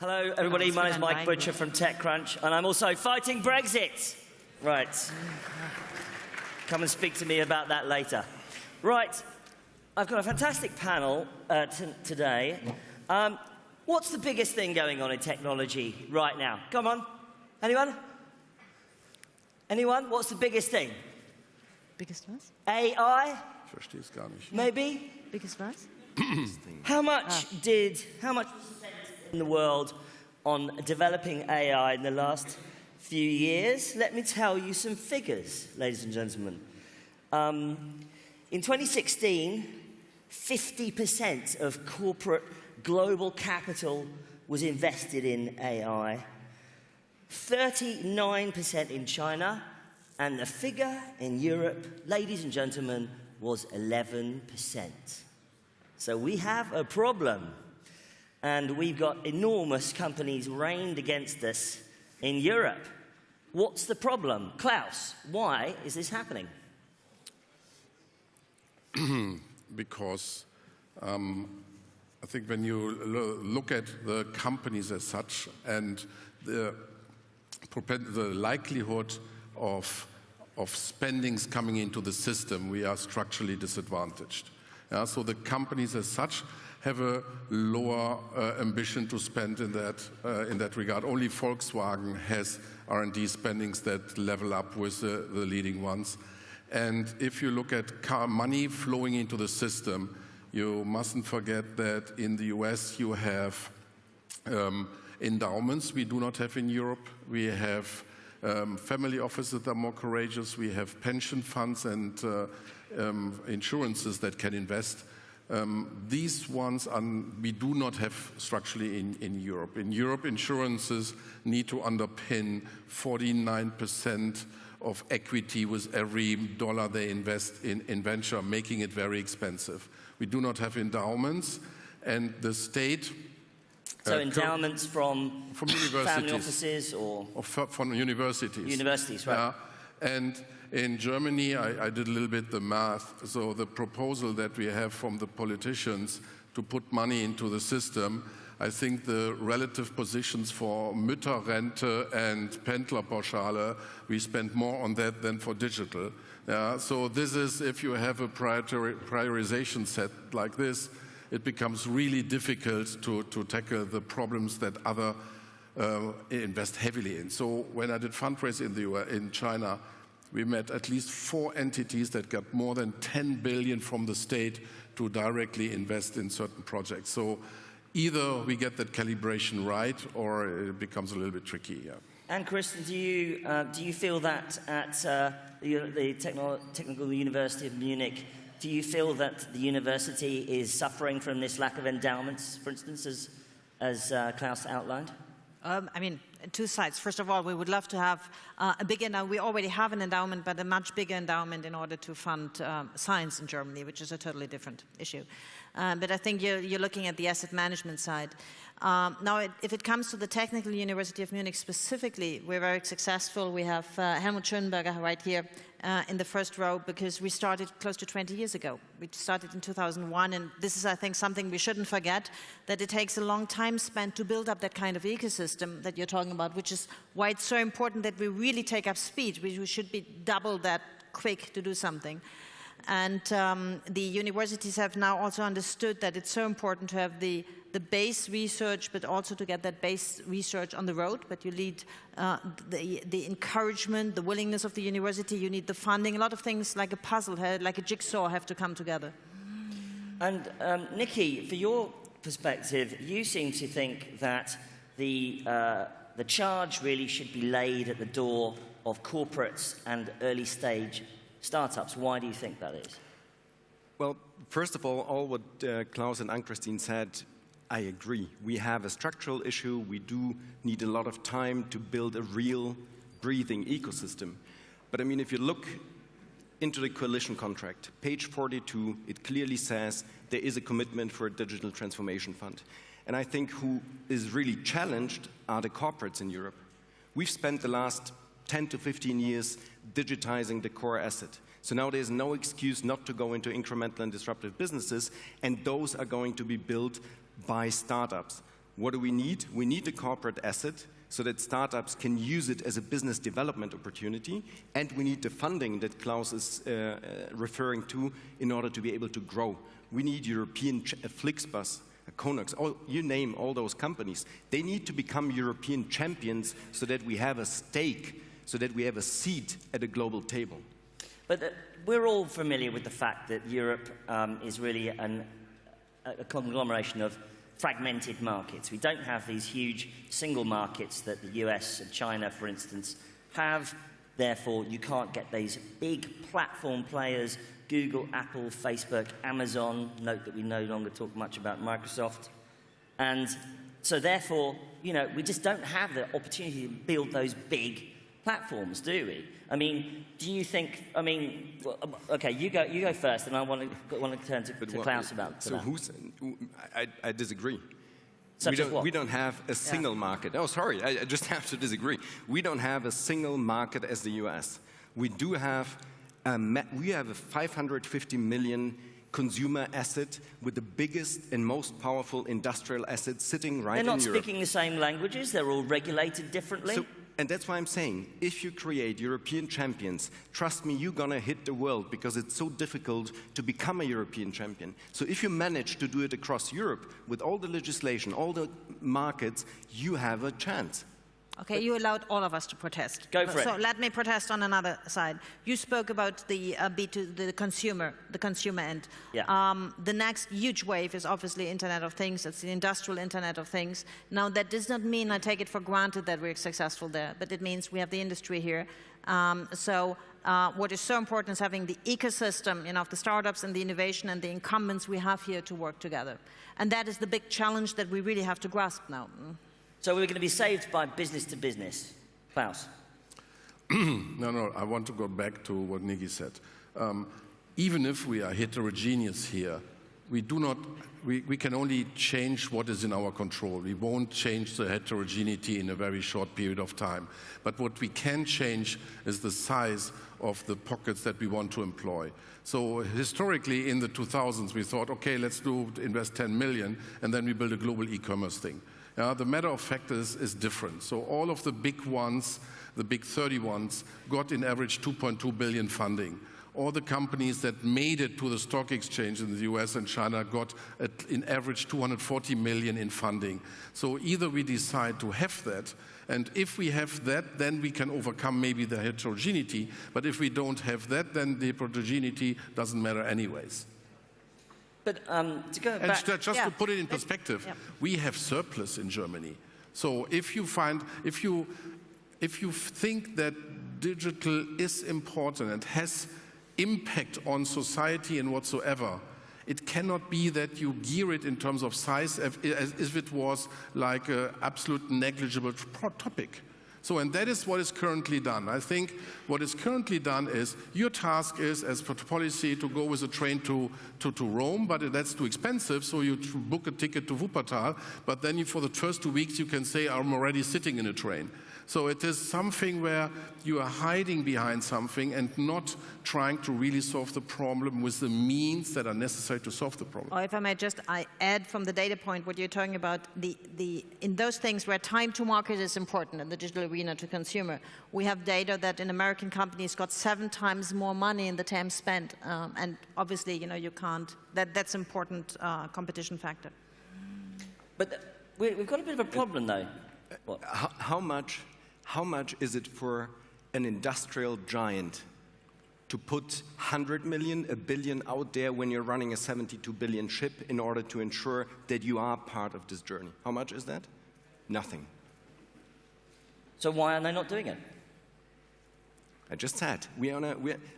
Hello, everybody. My name is Mike Butcher from TechCrunch, and I'm also fighting Brexit. Right. Come and speak to me about that later. Right. I've got a fantastic panel today. What's the biggest thing going on in technology right now? Come on. Anyone? Anyone? What's the biggest thing? Biggest was? AI? Ich verstehe es gar nicht. Maybe? Biggest was? How much was spent in the world on developing AI in the last few years? Let me tell you some figures, ladies and gentlemen. In 2016, 50% of corporate global capital was invested in AI, 39% in China, and the figure in Europe, ladies and gentlemen, was 11%. So we have a problem, and we've got enormous companies raimed against us in Europe. What's the problem? Klaus, why is this happening? Because I think when you look at the companies as such and the likelihood of spendings coming into the system, we are structurally disadvantaged. So the companies as such have a lower ambition to spend in that regard. Only Volkswagen has R&D spendings that level up with the leading ones. And if you look at money flowing into the system, you mustn't forget that in the US you have endowments we do not have in Europe. We have family offices that are more courageous. We have pension funds and insurances that can invest. These ones we do not have structurally in Europe. In Europe, insurances need to underpin 49% of equity with every dollar they invest in venture, making it very expensive. We do not have endowments, and the state... So endowments from universities. Family offices or from universities. Universities, right. And in Germany, I did a little bit the math. So the proposal that we have from the politicians to put money into the system, I think the relative positions for Mütterrente and Pendlerpauschale, we spend more on that than for digital. So this is, if you have a prioritization set like this, it becomes really difficult to tackle the problems that other invest heavily in. So when I did fundraising in China, we met at least 4 entities that got more than 10 billion from the state to directly invest in certain projects. So either we get that calibration right, or it becomes a little bit tricky. Yeah. Ann-Kristin, do you feel that at the Technical University of Munich, do you feel that the university is suffering from this lack of endowments, for instance, as Klaus outlined? I mean, 2 sides. First of all, we would love to have a big endowment. We already have an endowment, but a much bigger endowment in order to fund science in Germany, which is a totally different issue. But I think you're looking at the asset management side. Now, if it comes to the Technical University of Munich specifically, we're very successful. We have Helmut Schönberger right here in the first row, because we started close to 20 years ago. We started in 2001, and this is, I think, something we shouldn't forget, that it takes a long time spent to build up that kind of ecosystem that you're talking about, which is why it's so important that we really take up speed. We should be double that quick to do something. And the universities have now also understood that it's so important to have the base research, but also to get that base research on the road. But you need the encouragement, the willingness of the university, you need the funding. A lot of things like a puzzle, like a jigsaw, have to come together. And Niki, for your perspective, you seem to think that the charge really should be laid at the door of corporates and early stage startups. Why do you think that is? Well, first of all what Klaus and Ann-Kristin said, I agree. We have a structural issue. We do need a lot of time to build a real breathing ecosystem. But I mean, if you look into the coalition contract, page 42, it clearly says there is a commitment for a digital transformation fund. And I think who is really challenged are the corporates in Europe. We've spent the last 10 to 15 years digitizing the core asset. So now there's no excuse not to go into incremental and disruptive businesses, and those are going to be built by startups. What do we need? We need a corporate asset so that startups can use it as a business development opportunity, and we need the funding that Klaus is referring to in order to be able to grow. We need European Flixbus, Konex, you name all those companies. They need to become European champions so that we have a stake, so that we have a seat at a global table. But we're all familiar with the fact that Europe is really a conglomeration of fragmented markets. We don't have these huge single markets that the US and China, for instance, have. Therefore, you can't get these big platform players, Google, Apple, Facebook, Amazon. Note that we no longer talk much about Microsoft. And so therefore, you know, we just don't have the opportunity to build those big platforms, do we? I mean, do you think, I mean, well, okay, you go first, and I want to turn to Klaus about that. I disagree. We don't have a single market. Oh, sorry, I just have to disagree. We don't have a single market as the US. We do have a 550 million consumer asset with the biggest and most powerful industrial asset sitting right in Europe. They're not speaking the same languages. They're all regulated differently. And that's why I'm saying, if you create European champions, trust me, you're going to hit the world, because it's so difficult to become a European champion. So if you manage to do it across Europe, with all the legislation, all the markets, you have a chance. Okay, you allowed all of us to protest. Go for it. So let me protest on another side. You spoke about the the consumer end. Yeah. The next huge wave is obviously Internet of Things. It's the industrial Internet of Things. Now, that does not mean I take it for granted that we're successful there, but it means we have the industry here. What is so important is having the ecosystem, you know, of the startups and the innovation and the incumbents we have here to work together. And that is the big challenge that we really have to grasp now. So we're going to be saved by business to business. Klaus? No, I want to go back to what Niki said. Even if we are heterogeneous here, we can only change what is in our control. We won't change the heterogeneity in a very short period of time. But what we can change is the size of the pockets that we want to employ. So historically, in the 2000s, we thought, okay, let's invest 10 million, and then we build a global e-commerce thing. The matter of fact is different. So all of the big ones, the big 30 ones, got in average 2.2 billion funding. All the companies that made it to the stock exchange in the US and China got in average 240 million in funding. So either we decide to have that, and if we have that, then we can overcome maybe the heterogeneity. But if we don't have that, then the heterogeneity doesn't matter anyways. But to go back... And just to put it in perspective, we have surplus in Germany. So if you think that digital is important and has impact on society and whatsoever, it cannot be that you gear it in terms of size as if it was like an absolute negligible topic. So, and that is what is currently done. I think what is currently done is, your task is, as for policy, to go with a train to Rome, but that's too expensive, so you book a ticket to Wuppertal, but then for the first 2 weeks you can say, I'm already sitting in a train. So it is something where you are hiding behind something and not trying to really solve the problem with the means that are necessary to solve the problem. Or if I may just add from the data point what you're talking about, in those things where time to market is important in the digital arena to consumer, we have data that in American companies got 7 times more money in the time spent. And obviously, you know, you can't, that's an important competition factor. But we've got a bit of a problem though. What? How much is it for an industrial giant to put 100 million, a billion out there when you're running a 72 billion ship in order to ensure that you are part of this journey? How much is that? Nothing. So why are they not doing it? I just said,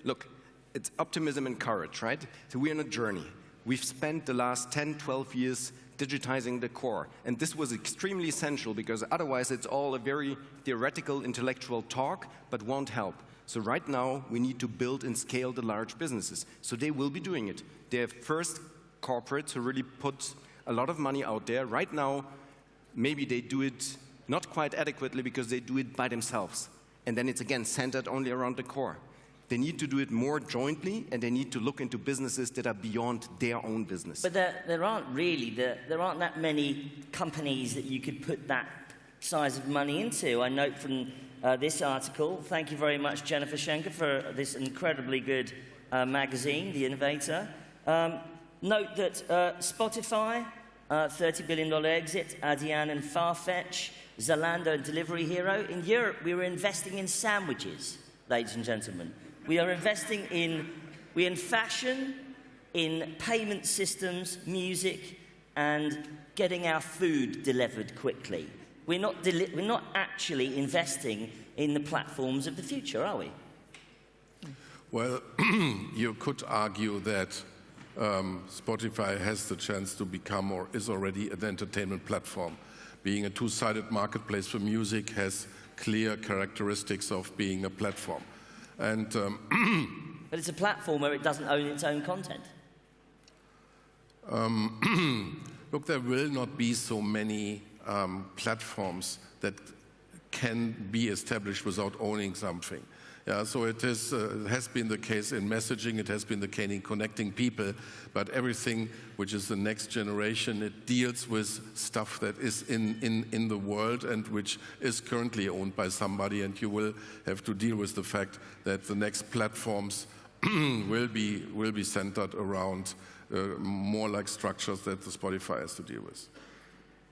look, it's optimism and courage, right? So we're on a journey. We've spent the last 10, 12 years digitizing the core. And this was extremely essential, because otherwise it's all a very theoretical, intellectual talk, but won't help. So right now, we need to build and scale the large businesses. So they will be doing it. They're first corporates who really put a lot of money out there. Right now, maybe they do it not quite adequately because they do it by themselves. And then it's again centered only around the core. They need to do it more jointly, and they need to look into businesses that are beyond their own business. But there aren't that many companies that you could put that size of money into. I note from this article, thank you very much, Jennifer Schenker, for this incredibly good magazine, The Innovator. Note that Spotify, $30 billion exit, Adyen and Farfetch, Zalando and Delivery Hero. In Europe, we were investing in sandwiches, ladies and gentlemen. We are investing in fashion, in payment systems, music, and getting our food delivered quickly. We're not actually investing in the platforms of the future, are we? Well, you could argue that Spotify has the chance to become or is already an entertainment platform. Being a two-sided marketplace for music has clear characteristics of being a platform. And, but it's a platform where it doesn't own its own content. Look, there will not be so many platforms that can be established without owning something. Yeah, so it has been the case in messaging, it has been the case in connecting people, but everything which is the next generation, it deals with stuff that is in the world and which is currently owned by somebody, and you will have to deal with the fact that the next platforms will be centered around more like structures that the Spotify has to deal with.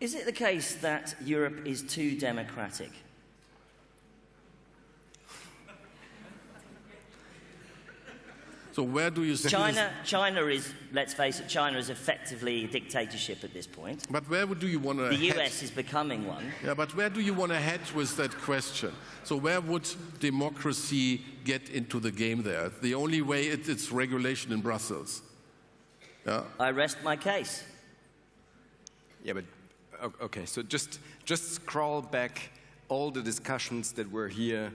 Is it the case that Europe is too democratic? So where do you see China is, let's face it, China is effectively a dictatorship at this point. But where do you want to head? The US is becoming one. Yeah, but where do you want to head with that question? So where would democracy get into the game there? The only way it's regulation in Brussels. Yeah? I rest my case. Yeah, but okay, so just scroll back all the discussions that were here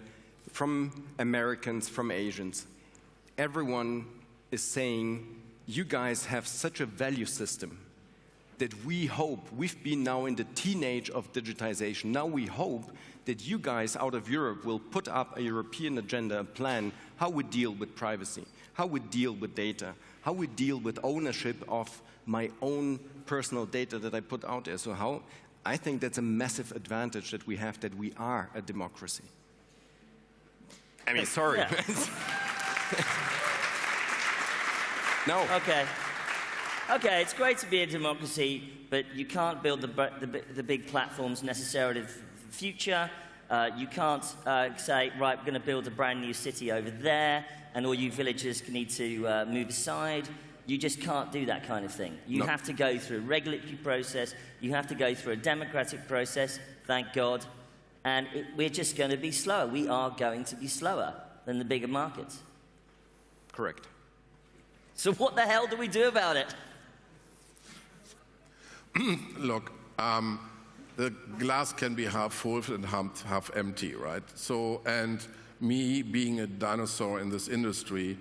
from Americans, from Asians. Everyone is saying, you guys have such a value system that we hope, we've been now in the teenage of digitization, now we hope that you guys out of Europe will put up a European agenda, a plan, how we deal with privacy, how we deal with data, how we deal with ownership of my own personal data that I put out there. So I think that's a massive advantage that we have, that we are a democracy. I mean, sorry. Yeah. No. Okay, it's great to be a democracy, but you can't build the big platforms necessarily for the future. You can't say, right, we're going to build a brand new city over there, and all you villagers need to move aside. You just can't do that kind of thing. You have to go through a regulatory process. You have to go through a democratic process, thank God. And we're just going to be slower. We are going to be slower than the bigger markets. Correct. So what the hell do we do about it? Look, the glass can be half full and half empty, right? So, and me being a dinosaur in this industry,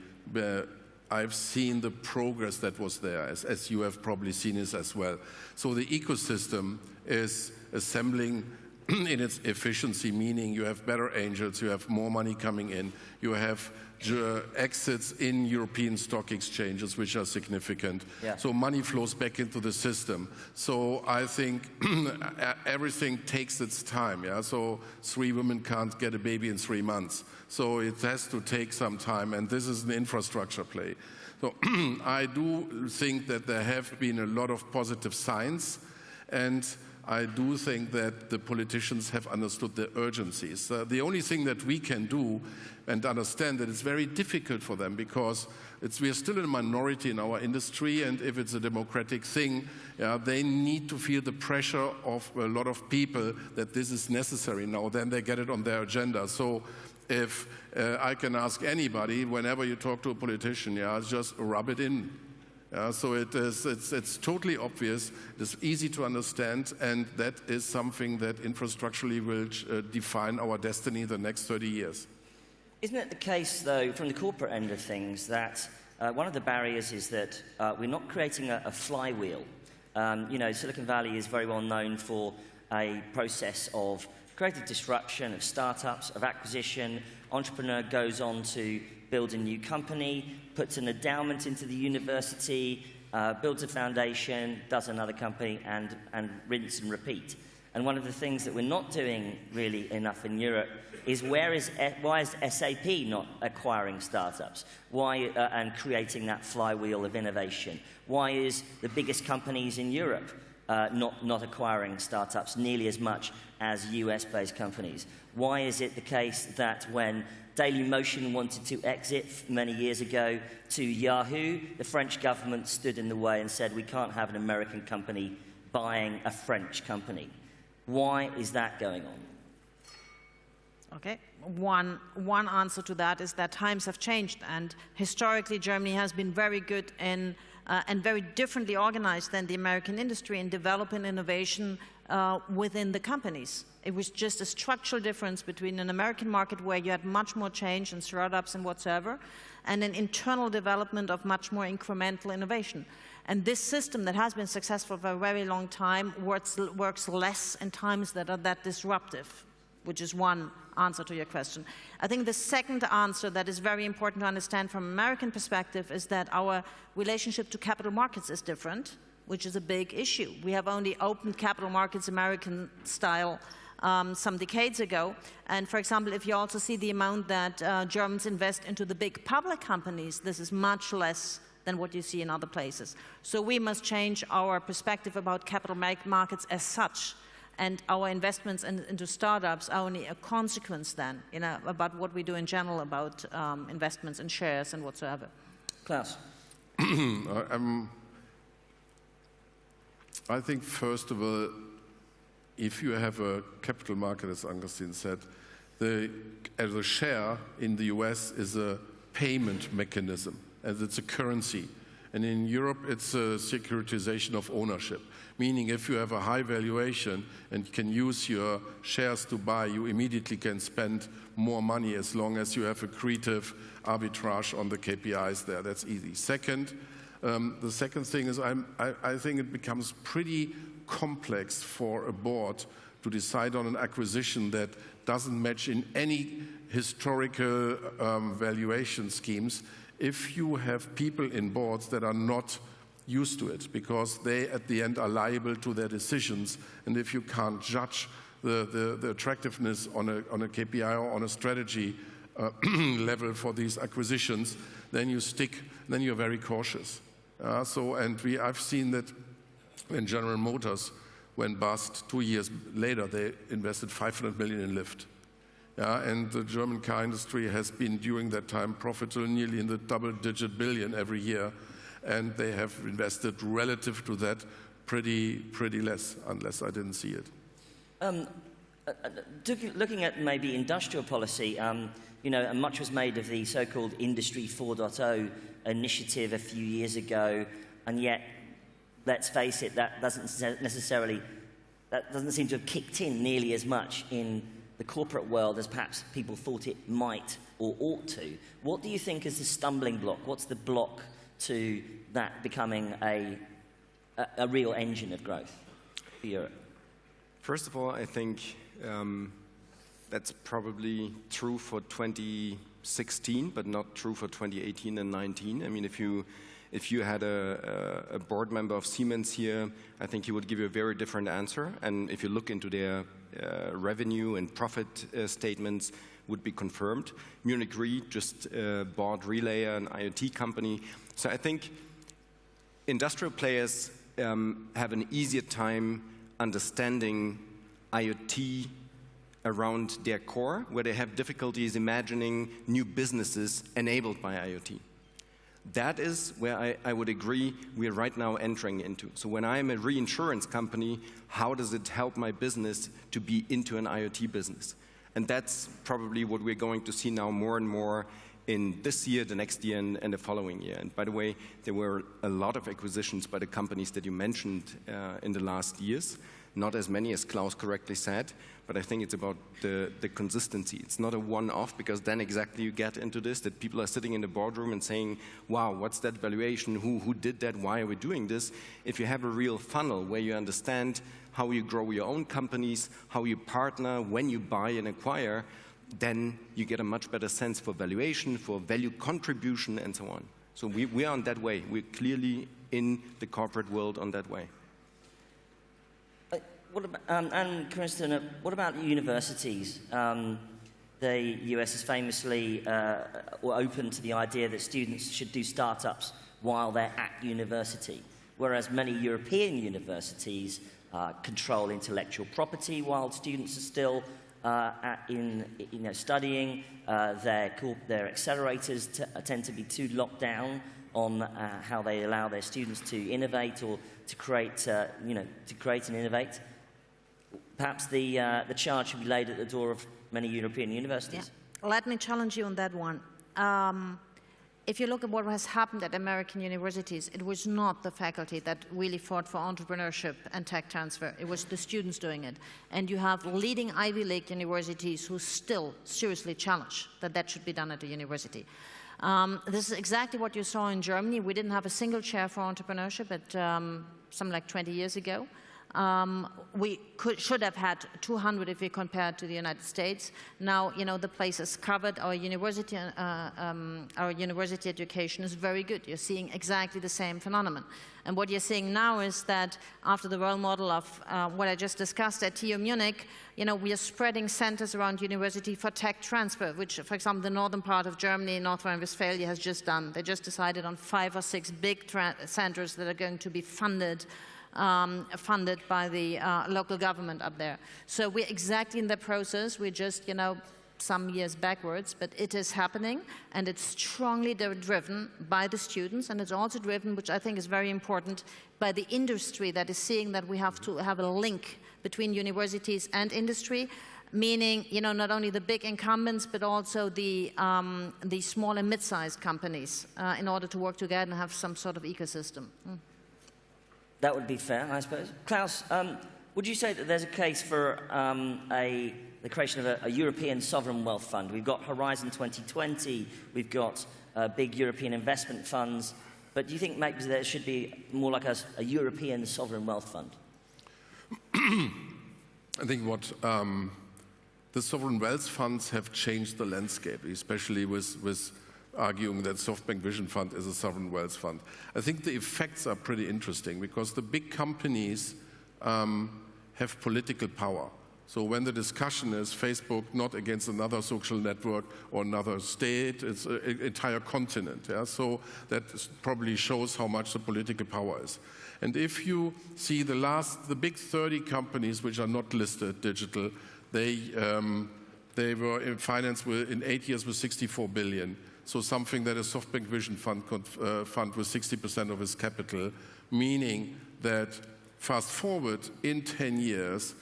I've seen the progress that was there, as you have probably seen it as well. So the ecosystem is assembling in its efficiency, meaning you have better angels, you have more money coming in, you have exits in European stock exchanges, which are significant. Yeah. So money flows back into the system. So I think everything takes its time. Yeah. So 3 women can't get a baby in 3 months. So it has to take some time, and this is an infrastructure play. So I do think that there have been a lot of positive signs, and I do think that the politicians have understood the urgencies. The only thing that we can do and understand that it's very difficult for them, because we are still in a minority in our industry, and if it's a democratic thing, they need to feel the pressure of a lot of people that this is necessary now. Then they get it on their agenda. So if I can ask anybody, whenever you talk to a politician, just rub it in. So it's totally obvious, it's easy to understand, and that is something that infrastructurally will define our destiny in the next 30 years. Isn't it the case, though, from the corporate end of things, that one of the barriers is that we're not creating a flywheel? You know, Silicon Valley is very well known for a process of creative disruption, of startups, of acquisition. Entrepreneur goes on to builds a new company, puts an endowment into the university, builds a foundation, does another company, and rinse and repeat. And one of the things that we're not doing really enough in Europe is why is SAP not acquiring startups? Why and creating that flywheel of innovation? Why is the biggest companies in Europe not acquiring startups nearly as much as US-based companies? Why is it the case that when Dailymotion wanted to exit many years ago to Yahoo, the French government stood in the way and said, we can't have an American company buying a French company? Why is that going on? Okay, one answer to that is that times have changed, and historically Germany has been very good in and very differently organized than the American industry in developing innovation within the companies. It was just a structural difference between an American market where you had much more change and startups and whatsoever, and an internal development of much more incremental innovation. And this system that has been successful for a very long time works less in times that are that disruptive, which is one answer to your question. I think the second answer that is very important to understand from an American perspective is that our relationship to capital markets is different, which is a big issue. We have only opened capital markets American style some decades ago. And for example, if you also see the amount that Germans invest into the big public companies, this is much less than what you see in other places. So we must change our perspective about capital markets as such. And our investments into startups are only a consequence then, about what we do in general about investments in shares and whatsoever. Klaus. I think, first of all, if you have a capital market, as Ann-Kristin said, the share in the US is a payment mechanism, as it's a currency. And in Europe, it's a securitization of ownership, meaning if you have a high valuation and can use your shares to buy, you immediately can spend more money as long as you have accretive arbitrage on the KPIs there. That's easy. Second, the second thing is I think it becomes pretty complex for a board to decide on an acquisition that doesn't match in any historical valuation schemes if you have people in boards that are not used to it, because they at the end are liable to their decisions, and if you can't judge the attractiveness on a KPI or on a strategy level for these acquisitions, then you're very cautious. I've seen that when General Motors went bust, 2 years later they invested 500 million in Lyft. And the German car industry has been during that time profitable nearly in the double-digit billion every year, and they have invested relative to that pretty less, unless I didn't see it. Looking at maybe industrial policy, and much was made of the so-called Industry 4.0 initiative a few years ago, and yet, let's face it, that doesn't seem to have kicked in nearly as much in the corporate world as perhaps people thought it might or ought to. What do you think is the stumbling block? What's the block to that becoming a real engine of growth for Europe? First of all, I think that's probably true for 2016, but not true for 2018 and 19. I mean, if you had a board member of Siemens here, I think he would give you a very different answer. And if you look into their revenue and profit statements, would be confirmed. Munich Re just bought Relayer, an IoT company. So I think industrial players have an easier time understanding IoT around their core, where they have difficulties imagining new businesses enabled by IoT. That is where I would agree we are right now entering into. So when I'm a reinsurance company, how does it help my business to be into an IoT business? And that's probably what we're going to see now more and more in this year, the next year, and the following year. And by the way, there were a lot of acquisitions by the companies that you mentioned in the last years. Not as many as Klaus correctly said, but I think it's about the consistency. It's not a one-off, because then exactly you get into this, that people are sitting in the boardroom and saying, wow, what's that valuation? Who did that? Why are we doing this? If you have a real funnel where you understand how you grow your own companies, how you partner, when you buy and acquire, then you get a much better sense for valuation, for value contribution, and so on. So we are on that way. We're clearly in the corporate world on that way. What about, Ann-Kristin, what about universities? The US is famously open to the idea that students should do startups while they're at university, whereas many European universities control intellectual property while students are still studying. Their accelerators tend to be too locked down on how they allow their students to innovate or to create, to create and innovate. Perhaps the charge should be laid at the door of many European universities. Yeah. Let me challenge you on that one. If you look at what has happened at American universities, it was not the faculty that really fought for entrepreneurship and tech transfer. It was the students doing it. And you have leading Ivy League universities who still seriously challenge that should be done at a university. This is exactly what you saw in Germany. We didn't have a single chair for entrepreneurship at something like 20 years ago. We should have had 200 if we compare it to the United States. Now, the place is covered. Our university education is very good. You're seeing exactly the same phenomenon. And what you're seeing now is that after the role model of what I just discussed at TU Munich, we are spreading centers around university for tech transfer, which, for example, the northern part of Germany, North Rhine-Westphalia, has just done. They just decided on 5 or 6 big centers that are going to be funded by the local government up there. So we're exactly in the process. We're just, some years backwards, but it is happening, and it's strongly driven by the students, and it's also driven, which I think is very important, by the industry that is seeing that we have to have a link between universities and industry, meaning, not only the big incumbents, but also the small and mid-sized companies in order to work together and have some sort of ecosystem. That would be fair, I suppose. Klaus, would you say that there's a case for the creation of a European sovereign wealth fund? We've got Horizon 2020, we've got big European investment funds, but do you think maybe there should be more like a European sovereign wealth fund? I think what the sovereign wealth funds have changed the landscape, especially with arguing that SoftBank Vision Fund is a sovereign wealth fund. I think the effects are pretty interesting because the big companies have political power. So when the discussion is Facebook not against another social network or another state, it's an entire continent. Yeah? So that probably shows how much the political power is. And if you see the big 30 companies which are not listed digital, they were in finance in 8 years with 64 billion. So something that a SoftBank Vision Fund could fund with 60% of its capital, meaning that fast forward in 10 years,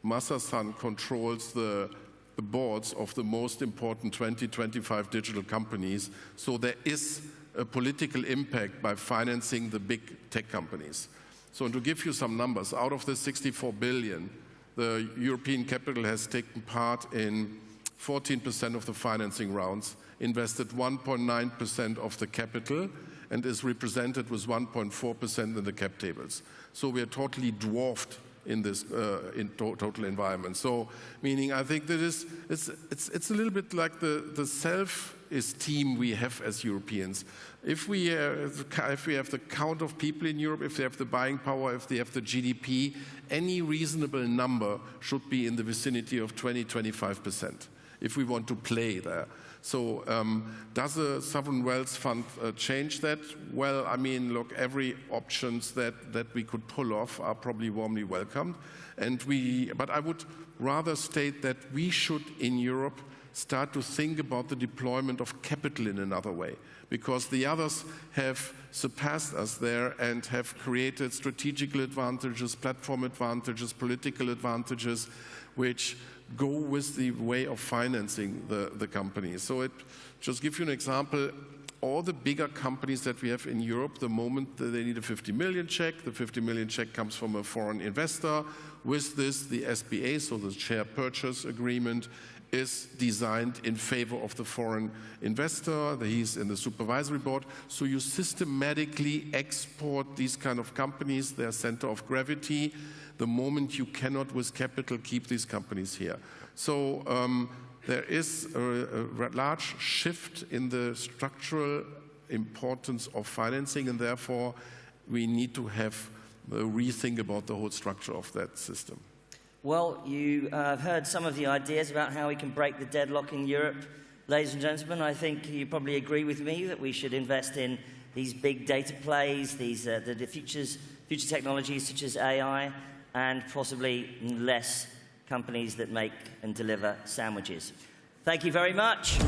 Masa-san controls the boards of the most important 20-25 digital companies. So there is a political impact by financing the big tech companies. So to give you some numbers, out of the 64 billion, the European capital has taken part in 14% of the financing rounds, invested 1.9% of the capital, and is represented with 1.4% in the cap tables. So we are totally dwarfed in this total environment. So, meaning I think that it's a little bit like the self-esteem we have as Europeans. If we have the count of people in Europe, if they have the buying power, if they have the GDP, any reasonable number should be in the vicinity of 20-25%. If we want to play there. So does a sovereign wealth fund change that? Well, I mean, look, every options that we could pull off are probably warmly welcomed. But I would rather state that we should, in Europe, start to think about the deployment of capital in another way, because the others have surpassed us there and have created strategical advantages, platform advantages, political advantages, which go with the way of financing the companies. So just give you an example, all the bigger companies that we have in Europe, the moment that they need a 50 million check, the 50 million check comes from a foreign investor. With this, the SPA, so the share purchase agreement, is designed in favor of the foreign investor. He's in the supervisory board. So you systematically export these kind of companies, their center of gravity, the moment you cannot, with capital, keep these companies here. So there is a large shift in the structural importance of financing, and therefore we need to have a rethink about the whole structure of that system. Well, you have heard some of the ideas about how we can break the deadlock in Europe. Ladies and gentlemen, I think you probably agree with me that we should invest in these big data plays, the future technologies such as AI, and possibly less companies that make and deliver sandwiches. Thank you very much.